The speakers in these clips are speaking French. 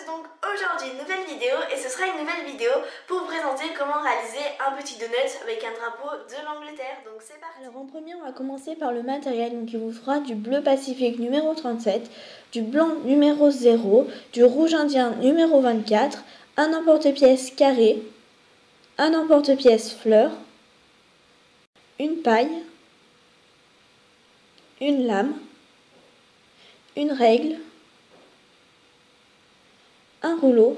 tous, donc aujourd'hui une nouvelle vidéo et ce sera une nouvelle vidéo pour vous présenter comment réaliser un petit donut avec un drapeau de l'Angleterre, donc c'est parti. Alors en premier on va commencer par le matériel, donc il vous fera du bleu pacifique numéro 37, du blanc numéro 0, du rouge indien numéro 24, un emporte-pièce carré, un emporte-pièce fleur, une paille, une lame, une règle, un rouleau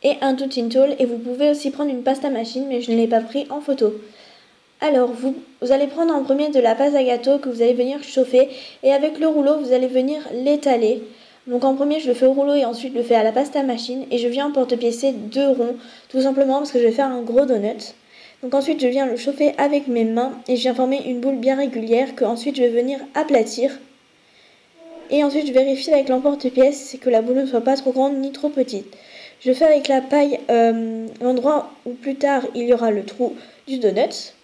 et un do-it tool, et vous pouvez aussi prendre une pâte à machine mais je ne l'ai pas pris en photo. Alors vous allez prendre en premier de la pâte à gâteau que vous allez venir chauffer et avec le rouleau vous allez venir l'étaler. Donc en premier je le fais au rouleau et ensuite je le fais à la pâte à machine et je viens en porte-piécer 2 ronds tout simplement parce que je vais faire un gros donut. Donc ensuite je viens le chauffer avec mes mains et je viens former une boule bien régulière que ensuite je vais venir aplatir. Et ensuite je vérifie avec l'emporte-pièce que la boule ne soit pas trop grande ni trop petite. Je fais avec la paille l'endroit où plus tard il y aura le trou du donut.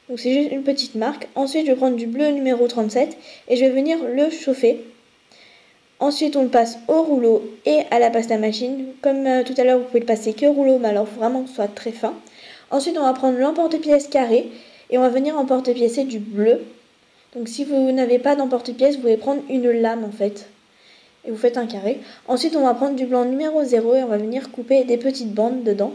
Donc c'est juste une petite marque. Ensuite je vais prendre du bleu numéro 37 et je vais venir le chauffer. Ensuite on le passe au rouleau et à la pâte à machine. Comme tout à l'heure vous pouvez le passer que au rouleau, mais alors il faut vraiment que ce soit très fin. Ensuite on va prendre l'emporte-pièce carré et on va venir emporte-piécer du bleu. Donc si vous n'avez pas d'emporte-pièce, vous pouvez prendre une lame en fait. Et vous faites un carré. Ensuite on va prendre du blanc numéro 0 et on va venir couper des petites bandes dedans.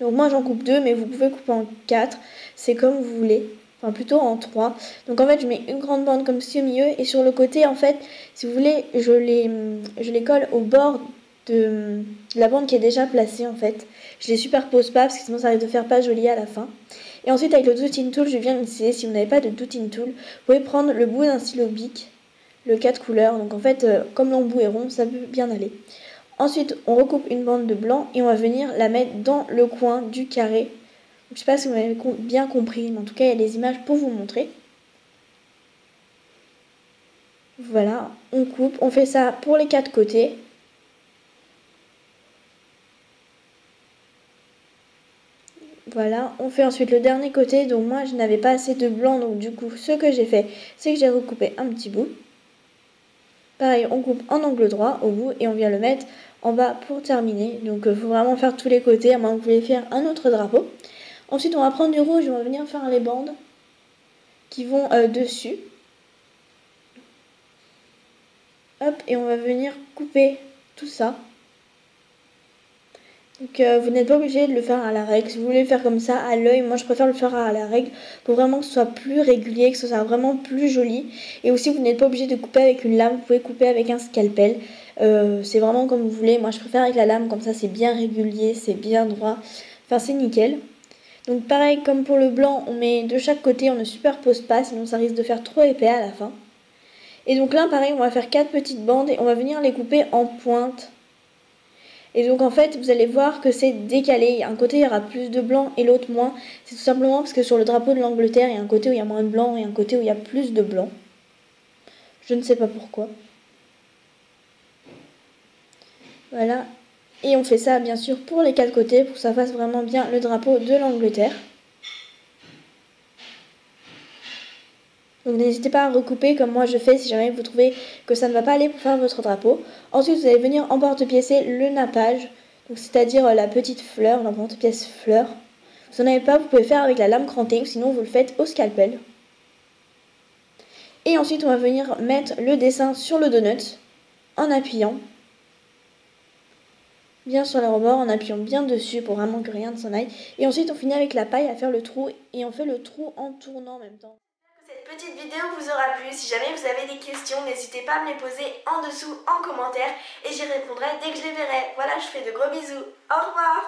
Donc moi j'en coupe 2, mais vous pouvez couper en 4, c'est comme vous voulez, enfin plutôt en 3. Donc en fait je mets une grande bande comme ceci au milieu et sur le côté en fait, si vous voulez, je les colle au bord de la bande qui est déjà placée en fait. Je les superpose pas parce que sinon ça risque de faire pas joli à la fin. Et ensuite avec le do-it tool, je viens essayer, si vous n'avez pas de do-it tool, vous pouvez prendre le bout d'un stylo bic, le 4 couleurs. Donc en fait, comme l'embout est rond, ça peut bien aller. Ensuite, on recoupe une bande de blanc et on va venir la mettre dans le coin du carré. Je ne sais pas si vous m'avez bien compris, mais en tout cas, il y a les images pour vous montrer. Voilà, on coupe, on fait ça pour les 4 côtés. Voilà, on fait ensuite le dernier côté. Donc moi, je n'avais pas assez de blanc, donc du coup, ce que j'ai fait, c'est que j'ai recoupé un petit bout. Pareil, on coupe en angle droit au bout et on vient le mettre en bas pour terminer. Donc il faut vraiment faire tous les côtés, à moins que vous voulez faire un autre drapeau. Ensuite on va prendre du rouge et on va venir faire les bandes qui vont dessus. Hop, et on va venir couper tout ça. Donc vous n'êtes pas obligé de le faire à la règle. Si vous voulez le faire comme ça à l'œil, moi je préfère le faire à la règle pour vraiment que ce soit plus régulier, que ce soit vraiment plus joli. Et aussi vous n'êtes pas obligé de couper avec une lame, vous pouvez couper avec un scalpel. C'est vraiment comme vous voulez. Moi je préfère avec la lame, comme ça c'est bien régulier, c'est bien droit. Enfin c'est nickel. Donc pareil comme pour le blanc, on met de chaque côté, on ne superpose pas, sinon ça risque de faire trop épais à la fin. Et donc là pareil, on va faire 4 petites bandes et on va venir les couper en pointe. Et donc en fait vous allez voir que c'est décalé, un côté il y aura plus de blanc et l'autre moins. C'est tout simplement parce que sur le drapeau de l'Angleterre il y a un côté où il y a moins de blanc et un côté où il y a plus de blanc. Je ne sais pas pourquoi. Voilà. Et on fait ça bien sûr pour les 4 côtés pour que ça fasse vraiment bien le drapeau de l'Angleterre. Donc n'hésitez pas à recouper comme moi je fais si jamais vous trouvez que ça ne va pas aller pour faire votre drapeau. Ensuite vous allez venir emporte-piécer le nappage, c'est-à-dire la petite fleur, l'emporte-pièce fleur. Si vous n'en avez pas, vous pouvez faire avec la lame crantée ou sinon vous le faites au scalpel. Et ensuite on va venir mettre le dessin sur le donut en appuyant bien sur le rebord, en appuyant bien dessus pour vraiment que rien ne s'en aille. Et ensuite on finit avec la paille à faire le trou et on fait le trou en tournant en même temps. Cette petite vidéo vous aura plu. Si jamais vous avez des questions, n'hésitez pas à me les poser en dessous en commentaire et j'y répondrai dès que je les verrai. Voilà, je fais de gros bisous. Au revoir.